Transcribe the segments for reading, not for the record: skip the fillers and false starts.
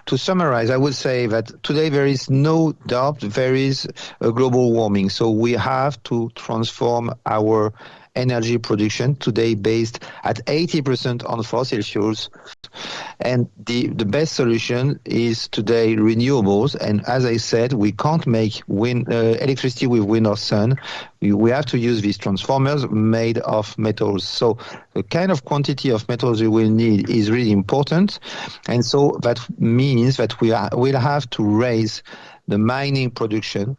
to summarize, I would say that today there is no doubt there is a global warming. So we have to transform our energy production today based at 80% on fossil fuels. And the best solution is today renewables. And as I said, we can't make electricity with wind or sun. We have to use these transformers made of metals. So the kind of quantity of metals we will need is really important. And so that means that we'll have to raise the mining production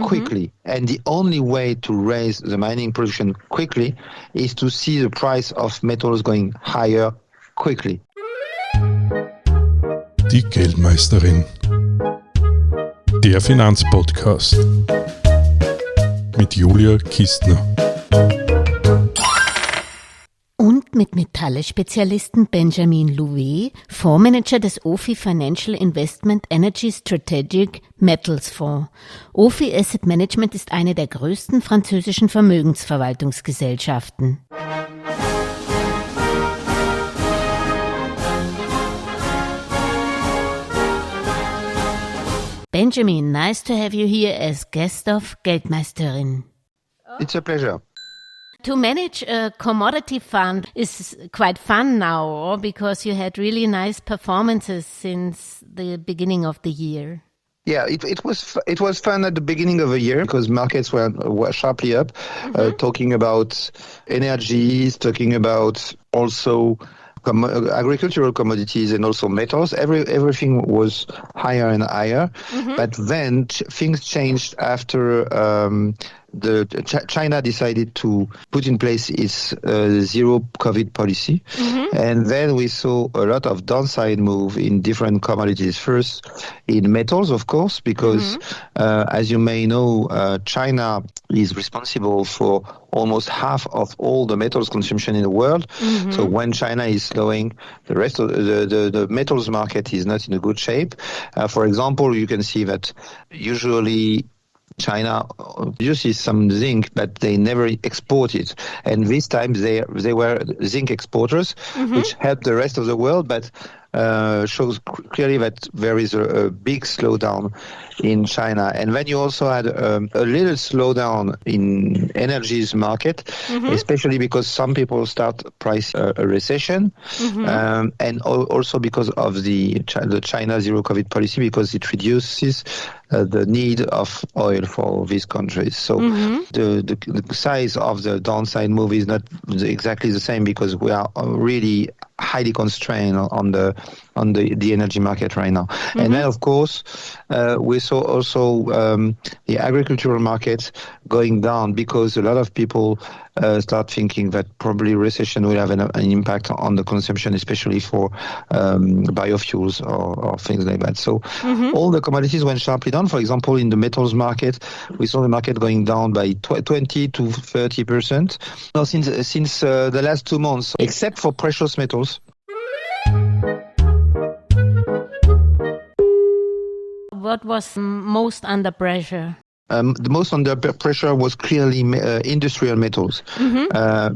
quickly. And the only way to raise the mining production quickly is to see the price of metals going higher quickly. Die Geldmeisterin. Der Finanzpodcast mit Julia Kistner. Und mit Metalle-Spezialisten Benjamin Louvet, Fondsmanager des OFI Financial Investment Energy Strategic Metals Fonds. OFI Asset Management ist eine der größten französischen Vermögensverwaltungsgesellschaften. Benjamin, nice to have you here as guest of Geldmeisterin. It's a pleasure. To manage a commodity fund is quite fun now, because you had really nice performances since the beginning of the year. Yeah, it was fun at the beginning of the year because markets were sharply up, talking about energies, talking about also agricultural commodities and also metals. Everything was higher and higher. But then things changed after China decided to put in place its zero COVID policy. And then we saw a lot of downside move in different commodities. First, in metals, of course, because as you may know, China is responsible for almost half of all the metals consumption in the world. So when China is slowing, the rest of the metals market is not in a good shape. For example, you can see that usually China uses some zinc, but they never export it. And this time they were zinc exporters, which helped the rest of the world, but shows clearly that there is a big slowdown in China. And then you also had a little slowdown in energies market, especially because some people start price a recession, and also because of the China zero COVID policy, because it reduces the need of oil for these countries. So the size of the downside move is not exactly the same, because we are really highly constrained on the energy market right now. And then, of course, we saw also the agricultural market going down, because a lot of people start thinking that probably recession will have an impact on the consumption, especially for biofuels or things like that. So all the commodities went sharply down. For example, in the metals market, we saw the market going down by 20 to 30%. Now, since the last 2 months, except for precious metals. What was most under pressure? The most under pressure was clearly industrial metals,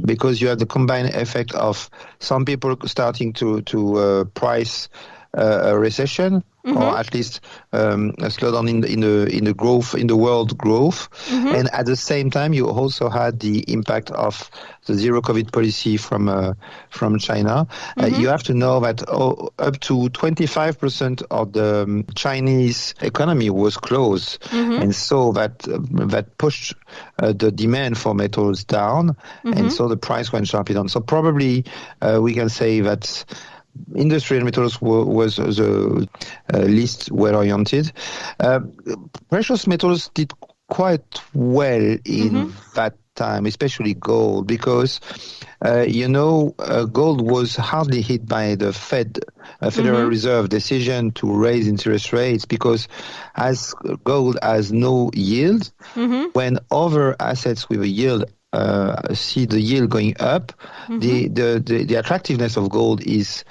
because you have the combined effect of some people starting to price a recession, or at least a slowdown in the growth, in the world growth. And at the same time, you also had the impact of the zero COVID policy from China. You have to know that up to 25% of the Chinese economy was closed, and so that pushed the demand for metals down, and so the price went sharply down. So probably we can say that industrial metals was the least well-oriented. Precious metals did quite well in that time, especially gold, because gold was hardly hit by the Federal Reserve decision to raise interest rates, because as gold has no yield, when other assets with a yield see the yield going up, the attractiveness of gold is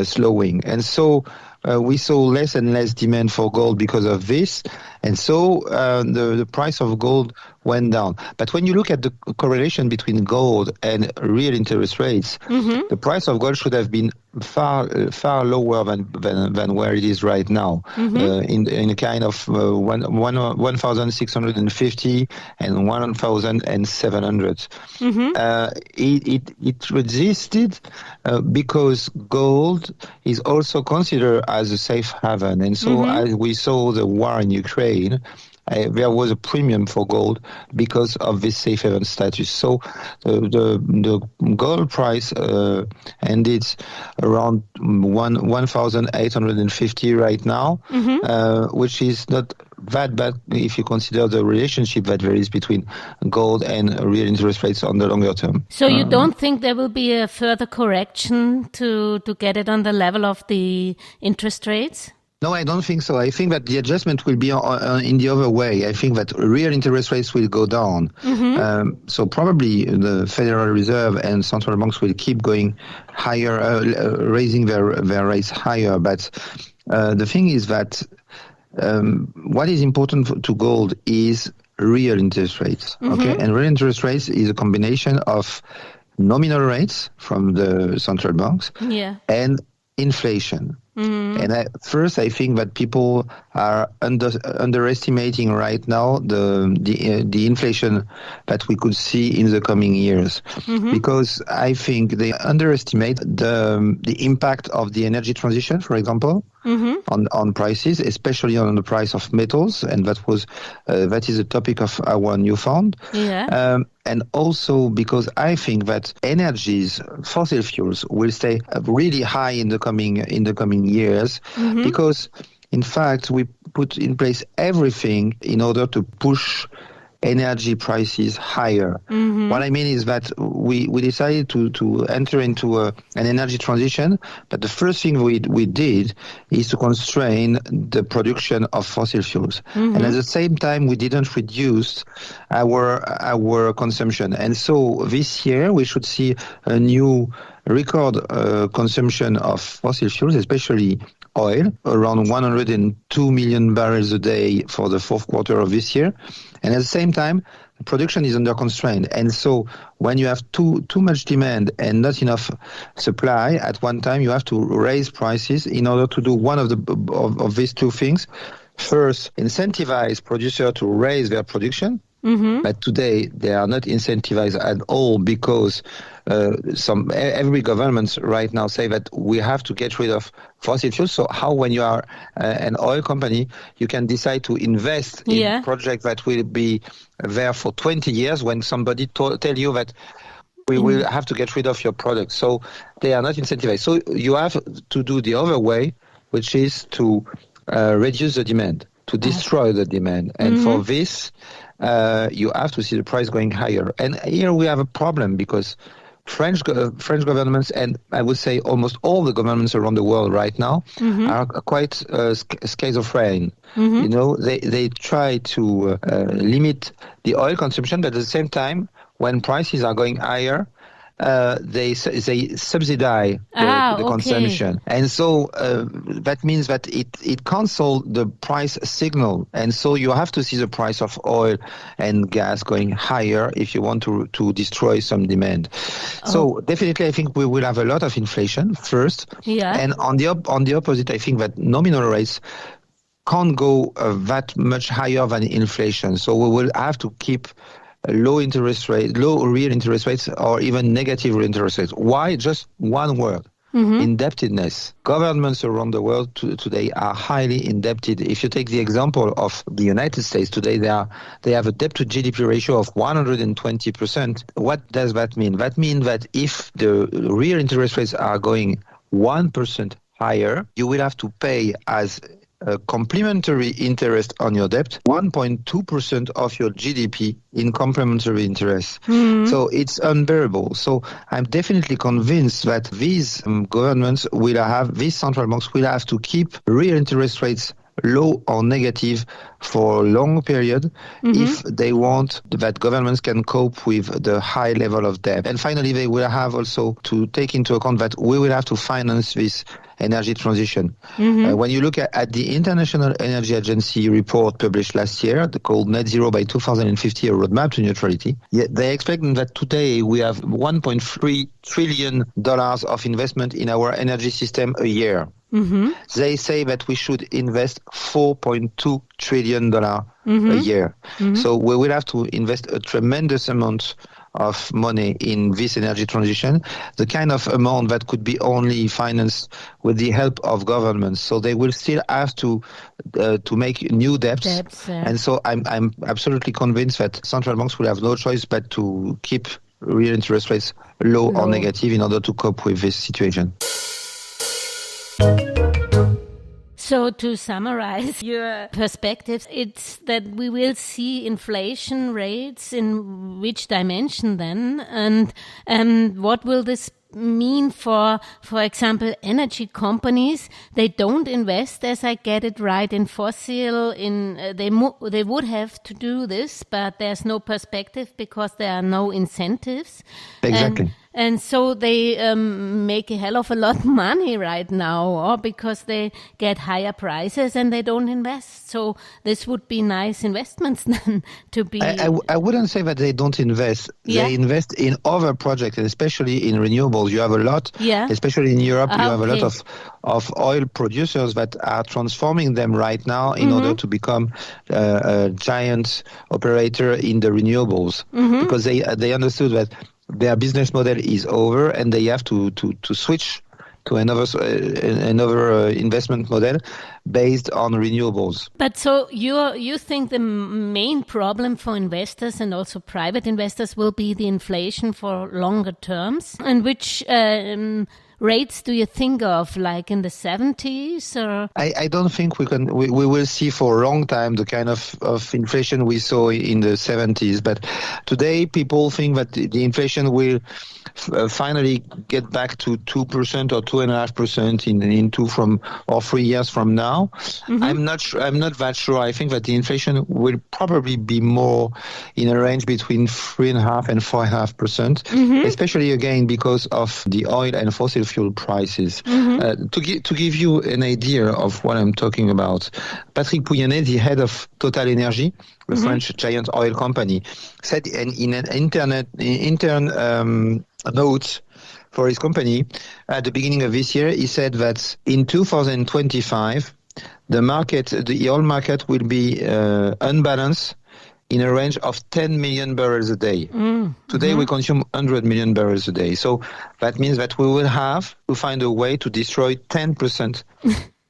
slowing. And so we saw less and less demand for gold because of this. And so the price of gold went down. But when you look at the correlation between gold and real interest rates, the price of gold should have been far lower than where it is right now, in a kind of 1,650 and 1,700. It resisted because gold is also considered as a safe haven, and so as we saw the war in Ukraine, there was a premium for gold because of this safe haven status. So the gold price ended around 1,850 right now, which is not that bad if you consider the relationship that there is between gold and real interest rates on the longer term. So you don't think there will be a further correction to get it on the level of the interest rates? No, I don't think so. I think that the adjustment will be in the other way. I think that real interest rates will go down. So probably the Federal Reserve and central banks will keep going higher, raising their rates higher. But the thing is that what is important to gold is real interest rates. Okay, and real interest rates is a combination of nominal rates from the central banks and inflation. And first, I think that people are underestimating right now the inflation that we could see in the coming years, because I think they underestimate the impact of the energy transition, for example, on prices, especially on the price of metals, and that is a topic of our new fund. And also because I think that energies, fossil fuels, will stay really high in the coming years, because in fact we put in place everything in order to push energy prices higher. What I mean is that we decided to enter into an energy transition, but the first thing we did is to constrain the production of fossil fuels. And at the same time, we didn't reduce our consumption. And so this year, we should see a new record consumption of fossil fuels, especially oil, around 102 million barrels a day for the fourth quarter of this year. And at the same time, production is under constraint. And so when you have too much demand and not enough supply at one time, you have to raise prices in order to do one of these two things. First, incentivize producers to raise their production. But today they are not incentivized at all, because every government right now say that we have to get rid of fossil fuels. So how, when you are an oil company, you can decide to invest in projects that will be there for 20 years when somebody tell you that we will have to get rid of your product. So they are not incentivized. So you have to do the other way, which is to reduce the demand, to destroy the demand. And for this, you have to see the price going higher. And here we have a problem, because French governments, and I would say almost all the governments around the world right now, are quite schizophrenic. You know, they try to limit the oil consumption, but at the same time, when prices are going higher, they subsidize the consumption. And so that means that it cancels the price signal. And so you have to see the price of oil and gas going higher if you want to destroy some demand. So definitely I think we will have a lot of inflation first. And on the opposite, I think that nominal rates can't go that much higher than inflation. So we will have to keep low real interest rates, or even negative real interest rates. Why? Just one word: indebtedness. Governments around the world today are highly indebted. If you take the example of the United States today, they have a debt to GDP ratio of 120%. What does that mean? That means that if the real interest rates are going 1% higher, you will have to pay as a complementary interest on your debt 1.2% of your GDP in complementary interest. So it's unbearable. So I'm definitely convinced that these governments these central banks will have to keep real interest rates low or negative for a long period if they want that governments can cope with the high level of debt. And finally, they will have also to take into account that we will have to finance this energy transition. When you look at the International Energy Agency report published last year, called Net Zero by 2050, a roadmap to neutrality, they expect that today we have $1.3 trillion of investment in our energy system a year. They say that we should invest $4.2 trillion a year. So we will have to invest a tremendous amount of money in this energy transition, the kind of amount that could be only financed with the help of governments. So they will still have to make new debts. And so I'm absolutely convinced that central banks will have no choice but to keep real interest rates low or negative in order to cope with this situation. So to summarize your perspectives, it's that we will see inflation rates in which dimension then, and what will this mean for example, energy companies? They don't invest, as I get it right, in fossil. They would have to do this, but there's no perspective because there are no incentives. Exactly. And so they make a hell of a lot of money right now, or because they get higher prices and they don't invest. So this would be nice investments then to be. I wouldn't say that they don't invest. Yeah. They invest in other projects, and especially in renewables. You have a lot, especially in Europe, you have a lot of oil producers that are transforming them right now in order to become a giant operator in the renewables, because they understood that their business model is over and they have to switch to another investment model based on renewables. But so you think the main problem for investors and also private investors will be the inflation for longer terms, and which rates do you think of, like in the 70s? Or I don't think we will see for a long time the kind of inflation we saw in the 70s. But today people think that the inflation will finally get back to 2% or 2.5% in 2 or 3 years from now. I'm not that sure. I think that the inflation will probably be more in a range between 3.5% and 4.5%, especially again because of the oil and fossil fuel prices. To give you an idea of what I'm talking about, Patrick Pouyanné, the head of Total Energie, the French giant oil company, said in an intern note for his company at the beginning of this year, he said that in 2025, the oil market will be unbalanced in a range of 10 million barrels a day. Today we consume 100 million barrels a day. So that means that we will have to find a way to destroy 10%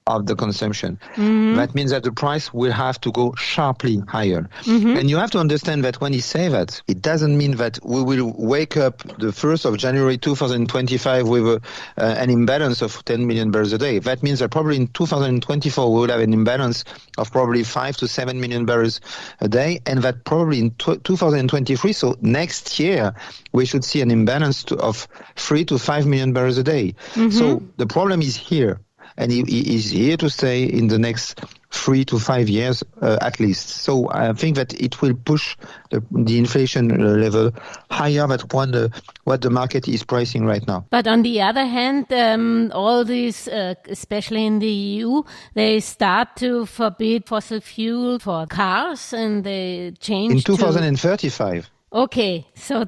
of the consumption. That means that the price will have to go sharply higher. And you have to understand that when he say that, it doesn't mean that we will wake up the 1st of January 2025 with an imbalance of 10 million barrels a day. That means that probably in 2024 we will have an imbalance of probably 5 to 7 million barrels a day, and that probably in 2023, so next year, we should see an imbalance of 3 to 5 million barrels a day. So the problem is here. And he is here to stay in the next 3 to 5 years at least. So I think that it will push the inflation level higher than what the market is pricing right now. But on the other hand, all these, especially in the EU, they start to forbid fossil fuel for cars, and they change in 2035. Okay, so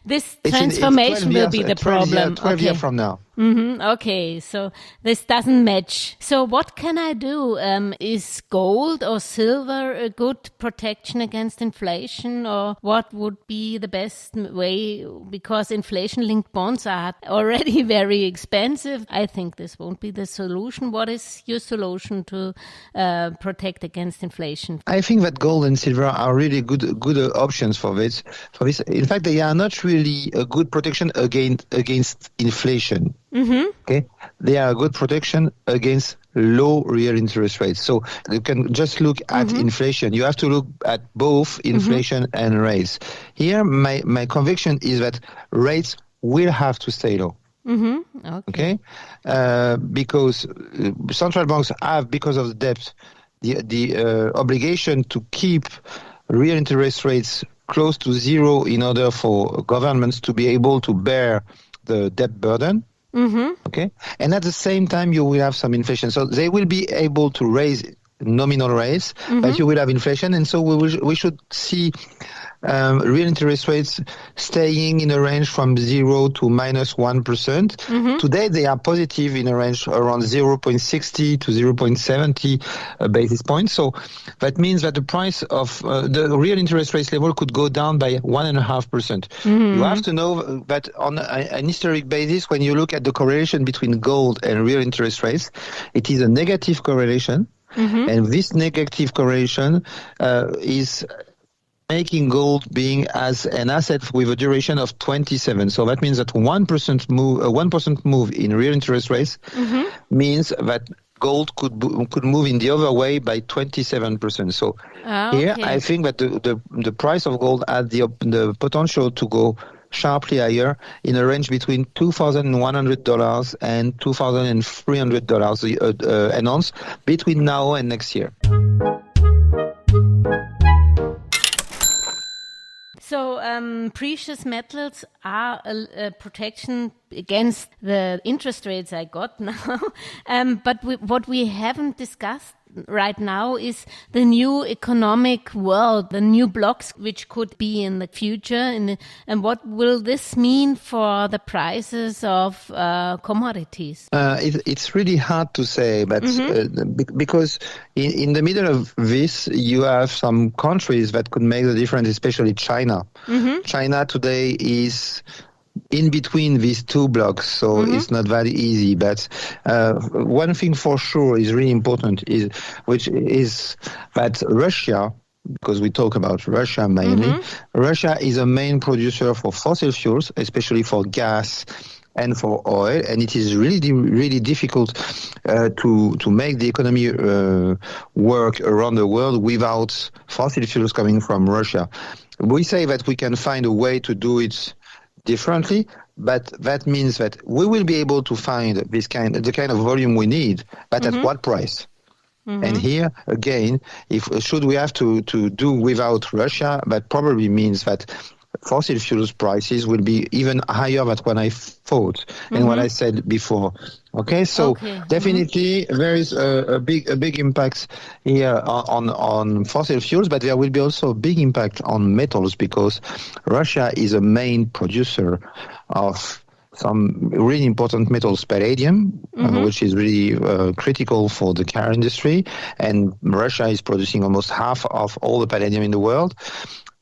this transformation will be the problem. 12 years from now. Okay, so this doesn't match. So what can I do? Is gold or silver a good protection against inflation, or what would be the best way? Because inflation-linked bonds are already very expensive. I think this won't be the solution. What is your solution to protect against inflation? I think that gold and silver are really good options for this. In fact, they are not really a good protection against inflation. Okay, they are a good protection against low real interest rates. So you can just look at inflation. You have to look at both inflation and rates. Here, my conviction is that rates will have to stay low. Okay, because central banks have, because of the debt, the obligation to keep real interest rates close to zero in order for governments to be able to bear the debt burden. Okay, and at the same time you will have some inflation. So they will be able to raise nominal rates, but you will have inflation, and so we should see real interest rates staying in a range from 0 to -1%. Today they are positive in a range around 0.60 to 0.70 basis points. So that means that the price of the real interest rate level could go down by 1.5%. You have to know that on an historic basis, when you look at the correlation between gold and real interest rates, it is a negative correlation. And this negative correlation is making gold being as an asset with a duration of 27. So that means that 1% move in real interest rates means that gold could move in the other way by 27%. So here I think that the price of gold has the potential to go sharply higher in a range between $2,100 and $2,300 an ounce between now and next year. So precious metals are a protection against the interest rates I got now. But what we haven't discussed right now is the new economic world, the new blocks which could be in the future, and what will this mean for the prices of commodities? It's really hard to say, but because in the middle of this, you have some countries that could make the difference, especially China. China today is in between these two blocks, so it's not very easy. But one thing for sure is really important, which is that Russia, because we talk about Russia mainly, Russia is a main producer for fossil fuels, especially for gas and for oil, and it is really difficult to make the economy work around the world without fossil fuels coming from Russia. We say that we can find a way to do it differently, but that means that we will be able to find the kind of volume we need, but at what price? And here again, should we have to do without Russia, that probably means that fossil fuels prices will be even higher than what I thought and what I said before. Okay, so definitely there is a big impact here on fossil fuels, but there will be also a big impact on metals because Russia is a main producer of some really important metals, palladium, which is really critical for the car industry, and Russia is producing almost half of all the palladium in the world.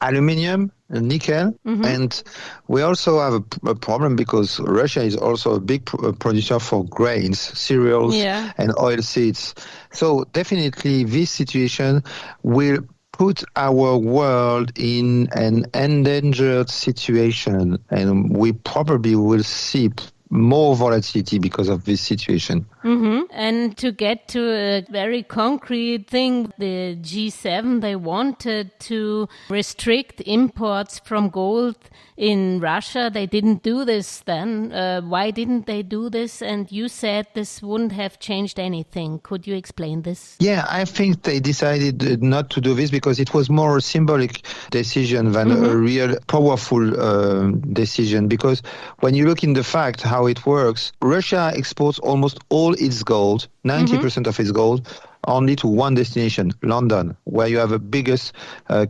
Aluminium, nickel, and we also have a problem because Russia is also a big producer for grains, cereals, and oil seeds. So definitely this situation will put our world in an endangered situation, and we probably will see more volatility because of this situation. And to get to a very concrete thing, the G7, they wanted to restrict imports from gold in Russia. They didn't do this then. Why didn't they do this? And you said this wouldn't have changed anything. Could you explain this? Yeah, I think they decided not to do this because it was more a symbolic decision than a real powerful decision. Because when you look in the fact how it works, Russia exports almost all its gold, 90% of its gold, only to one destination, London, where you have a biggest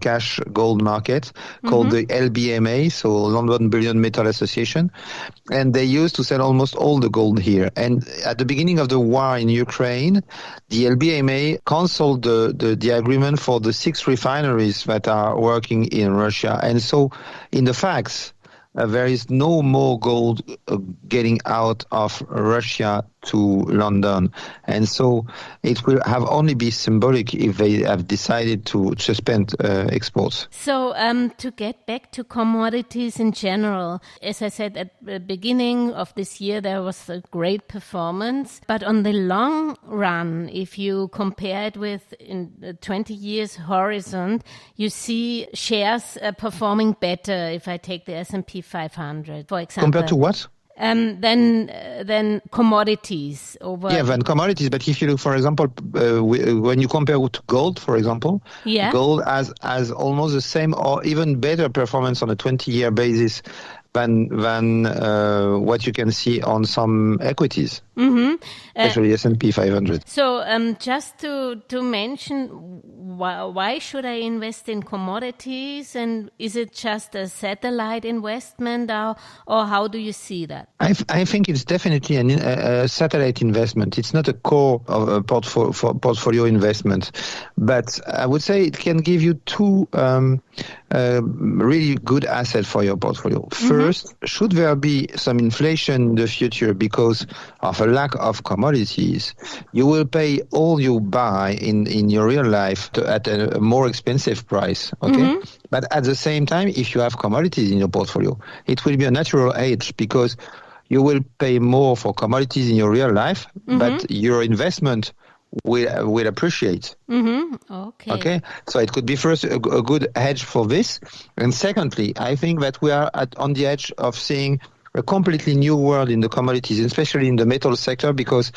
cash gold market called the LBMA, so London Bullion Metal Association. And they used to sell almost all the gold here. And at the beginning of the war in Ukraine, the LBMA canceled the agreement for the 6 refineries that are working in Russia. And so in the facts, there is no more gold getting out of Russia to London. And so it will have only be symbolic if they have decided to suspend exports. So to get back to commodities in general, as I said at the beginning of this year, there was a great performance. But on the long run, if you compare it with in 20 years horizon, you see shares performing better if I take the S&P 500, for example. Compared to what? Then commodities over. Yeah, then commodities. But if you look, for example, when you compare to gold, for example, gold has almost the same or even better performance on a 20-year basis than what you can see on some equities, especially S&P 500. So just to mention, why should I invest in commodities, and is it just a satellite investment, or how do you see that? I think it's definitely a satellite investment. It's not a core of a portfolio investment, but I would say it can give you two really good assets for your portfolio. First, should there be some inflation in the future because of a lack of commodities, you will pay all you buy in your real life at a more expensive price. Okay, but at the same time, if you have commodities in your portfolio, it will be a natural hedge because you will pay more for commodities in your real life, but your investment will appreciate. Okay. So it could be first a good hedge for this. And secondly, I think that we are on the edge of seeing a completely new world in the commodities, especially in the metal sector, because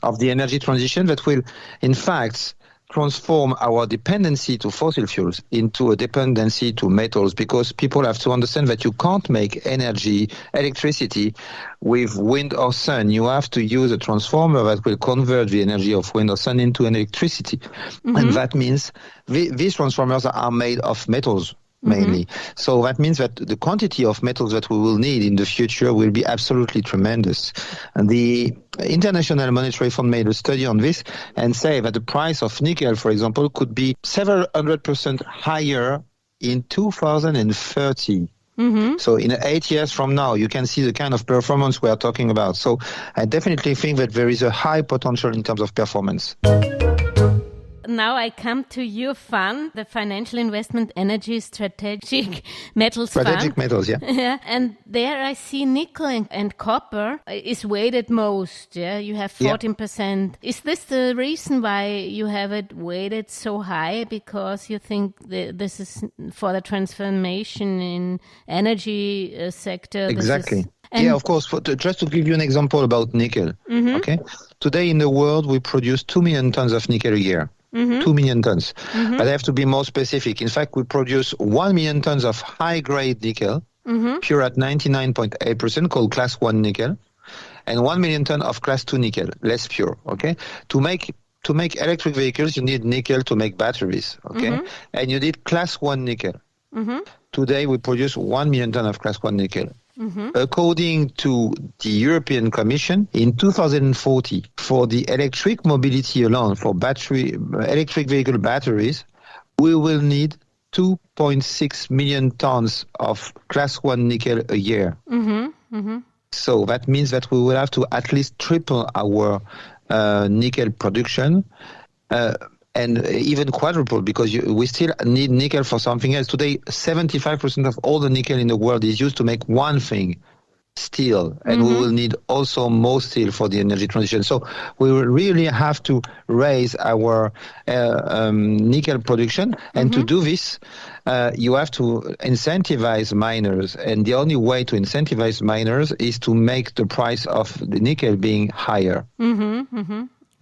of the energy transition that will, in fact, transform our dependency to fossil fuels into a dependency to metals, because people have to understand that you can't make electricity with wind or sun. You have to use a transformer that will convert the energy of wind or sun into an electricity. And that means these transformers are made of metals mainly. So that means that the quantity of metals that we will need in the future will be absolutely tremendous. And the International Monetary Fund made a study on this and say that the price of nickel, for example, could be several 100% higher in 2030. So in 8 years from now, you can see the kind of performance we are talking about. So I definitely think that there is a high potential in terms of performance. Now I come to your fund, the Financial Investment Energy Strategic Metals Fund. Strategic metals, yeah. And there I see nickel and copper is weighted most. Yeah, you have 14%. Is this the reason why you have it weighted so high? Because you think this is for the transformation in energy sector? Exactly. Yeah, of course. Just to give you an example about nickel. Okay. Today in the world, we produce 2 million tons of nickel a year. 2 million tons. But I have to be more specific. In fact, we produce 1 million tons of high-grade nickel, pure at 99.8%, called Class 1 nickel, and 1 million ton of Class 2 nickel, less pure. Okay, to make electric vehicles, you need nickel to make batteries. Okay, and you need Class 1 nickel. Today, we produce 1 million ton of Class 1 nickel. According to the European Commission, in 2040, for the electric mobility alone, for electric vehicle batteries, we will need 2.6 million tons of Class 1 nickel a year. So that means that we will have to at least triple our nickel production. And even quadruple, because we still need nickel for something else. Today, 75% of all the nickel in the world is used to make one thing, steel. And we will need also more steel for the energy transition. So we will really have to raise our nickel production. And to do this, you have to incentivize miners. And the only way to incentivize miners is to make the price of the nickel being higher.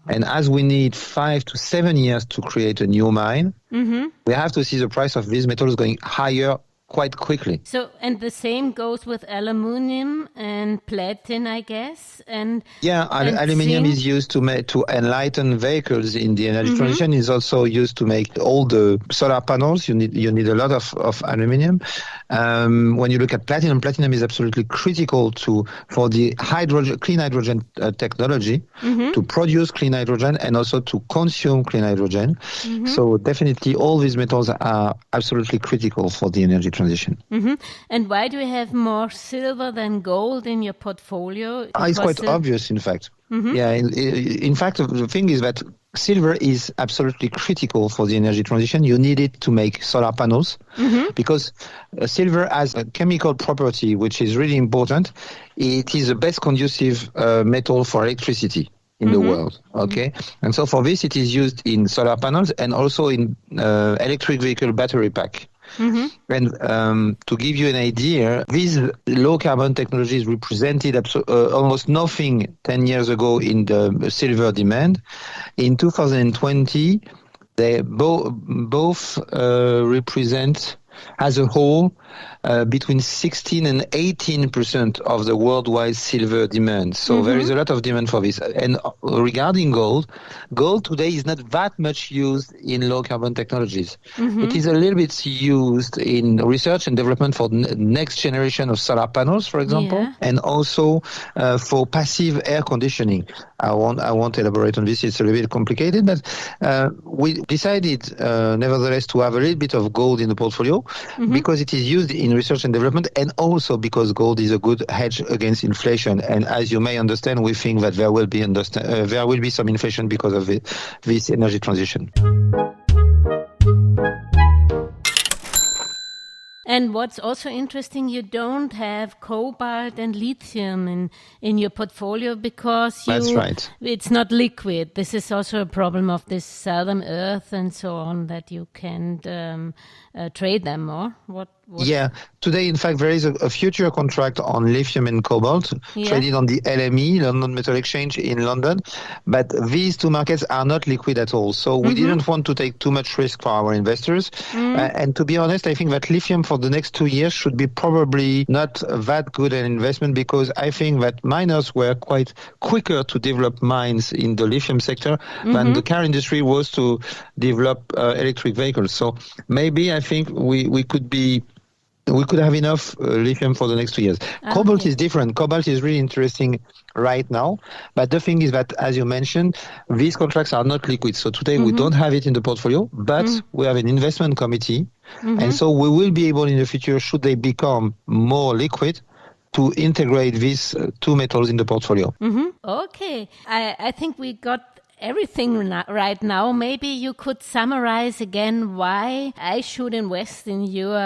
And as we need 5 to 7 years to create a new mine, we have to see the price of these metals going higher quite quickly. So, and the same goes with aluminum and platinum, I guess. And aluminum is used to enlighten vehicles in the energy transition. Is also used to make all the solar panels. You need a lot of aluminum. When you look at platinum is absolutely critical for the clean hydrogen technology to produce clean hydrogen and also to consume clean hydrogen. So definitely all these metals are absolutely critical for the energy transition. And why do you have more silver than gold in your portfolio? It's quite obvious, in fact. Yeah, in fact, the thing is that silver is absolutely critical for the energy transition. You need it to make solar panels because silver has a chemical property which is really important. It is the best conducive metal for electricity in the world. Okay, and so for this it is used in solar panels and also in electric vehicle battery pack. And to give you an idea, these low carbon technologies represented almost nothing 10 years ago in the silver demand. In 2020, they both represent as a whole, between 16 and 18% of the worldwide silver demand. So there is a lot of demand for this. And regarding gold today is not that much used in low carbon technologies. It is a little bit used in research and development for next generation of solar panels, for example, and also for passive air conditioning. I won't elaborate on this. It's a little bit complicated, but we decided nevertheless to have a little bit of gold in the portfolio because it is used in research and development, and also because gold is a good hedge against inflation. And as you may understand, we think that there will be some inflation because of this energy transition. And what's also interesting, you don't have cobalt and lithium in your portfolio because That's right. It's not liquid. This is also a problem of this seldom earth and so on, that you can't trade them, or what? Yeah. Today, in fact, there is a future contract on lithium and cobalt traded on the LME, London Metal Exchange in London. But these two markets are not liquid at all. So we didn't want to take too much risk for our investors. And to be honest, I think that lithium for the next 2 years should be probably not that good an investment, because I think that miners were quite quicker to develop mines in the lithium sector than the car industry was to develop electric vehicles. So maybe I think we could have enough lithium for the next 2 years. Cobalt is different. Cobalt is really interesting right now. But the thing is that, as you mentioned, these contracts are not liquid. So today we don't have it in the portfolio, but we have an investment committee. And so we will be able in the future, should they become more liquid, to integrate these two metals in the portfolio. Okay. I think we got everything right now. Maybe you could summarize again why I should invest in your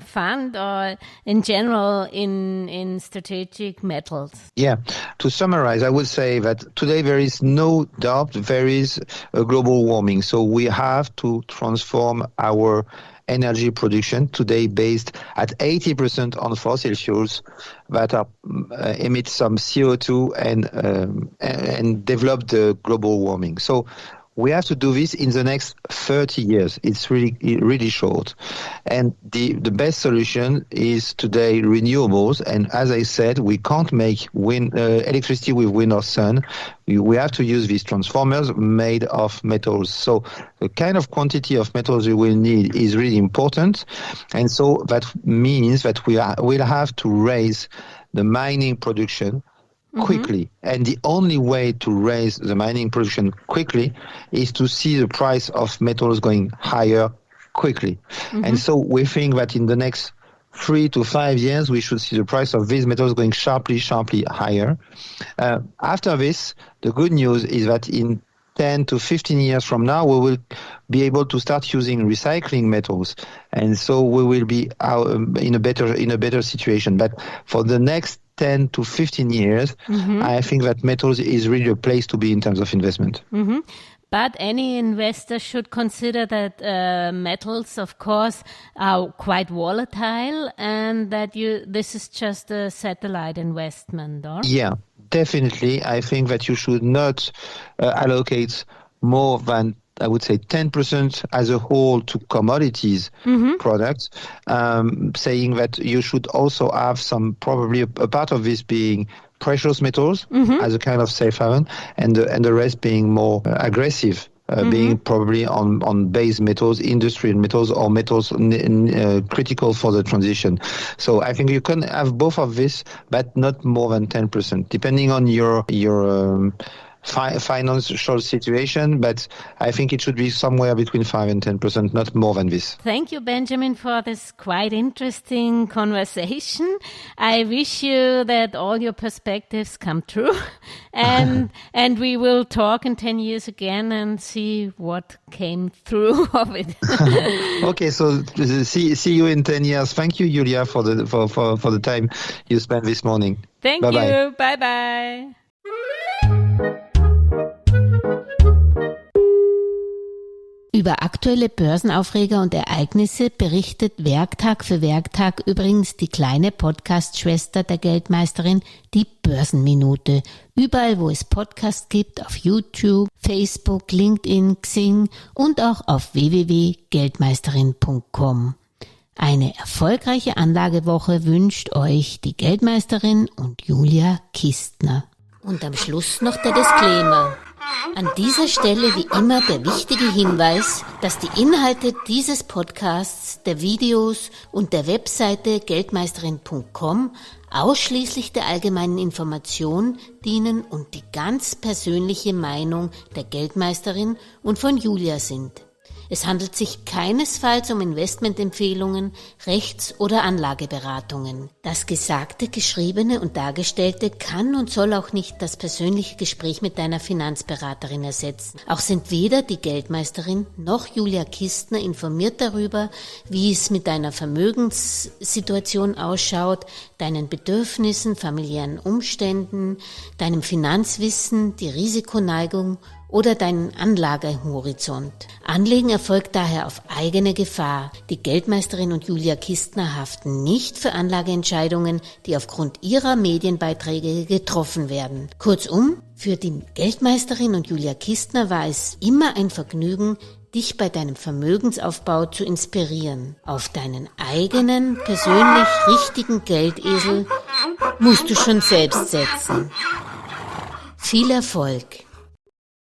fund, or in general in strategic metals. Yeah. To summarize, I would say that today there is no doubt there is a global warming. So we have to transform our energy production today based at 80% on fossil fuels that are, emit some CO2 and develop the global warming. So we have to do this in the next 30 years. It's really short. And the best solution is today renewables. And as I said, we can't make electricity with wind or sun. We have to use these transformers made of metals. So the kind of quantity of metals we will need is really important. And so that means that we'll have to raise the mining production quickly. And the only way to raise the mining production quickly is to see the price of metals going higher quickly. And so we think that in the next 3 to 5 years, we should see the price of these metals going sharply higher. After this, the good news is that in 10 to 15 years from now, we will be able to start using recycling metals. And so we will be in a better situation. But for the next 10 to 15 years, I think that metals is really a place to be in terms of investment. But any investor should consider that metals, of course, are quite volatile, and that this is just a satellite investment, or? Yeah, definitely. I think that you should not allocate more than, I would say, 10% as a whole to commodities products, saying that you should also have probably a part of this being precious metals as a kind of safe haven, and the rest being more aggressive, being probably on base metals, industrial metals, or metals critical for the transition. So I think you can have both of this, but not more than 10%, depending on your financial situation, but I think it should be somewhere between 5 and 10%, not more than this. Thank you, Benjamin, for this quite interesting conversation. I wish you that all your perspectives come true, and we will talk in 10 years again and see what came through of it. Okay, so see you in 10 years. Thank you, Julia, for the time you spent this morning. Thank you. Bye-bye. Über aktuelle Börsenaufreger und Ereignisse berichtet Werktag für Werktag übrigens die kleine Podcast-Schwester der Geldmeisterin, die Börsenminute. Überall, wo es Podcasts gibt, auf YouTube, Facebook, LinkedIn, Xing und auch auf www.geldmeisterin.com. Eine erfolgreiche Anlagewoche wünscht euch die Geldmeisterin und Julia Kistner. Und am Schluss noch der Disclaimer. An dieser Stelle wie immer der wichtige Hinweis, dass die Inhalte dieses Podcasts, der Videos und der Webseite geldmeisterin.com ausschließlich der allgemeinen Information dienen und die ganz persönliche Meinung der Geldmeisterin und von Julia sind. Es handelt sich keinesfalls um Investmentempfehlungen, Rechts- oder Anlageberatungen. Das Gesagte, Geschriebene und Dargestellte kann und soll auch nicht das persönliche Gespräch mit deiner Finanzberaterin ersetzen. Auch sind weder die Geldmeisterin noch Julia Kistner informiert darüber, wie es mit deiner Vermögenssituation ausschaut, deinen Bedürfnissen, familiären Umständen, deinem Finanzwissen, die Risikoneigung oder deinen Anlagehorizont. Anlegen erfolgt daher auf eigene Gefahr. Die Geldmeisterin und Julia Kistner haften nicht für Anlageentscheidungen, die aufgrund ihrer Medienbeiträge getroffen werden. Kurzum, für die Geldmeisterin und Julia Kistner war es immer ein Vergnügen, dich bei deinem Vermögensaufbau zu inspirieren. Auf deinen eigenen, persönlich richtigen Geldesel musst du schon selbst setzen. Viel Erfolg!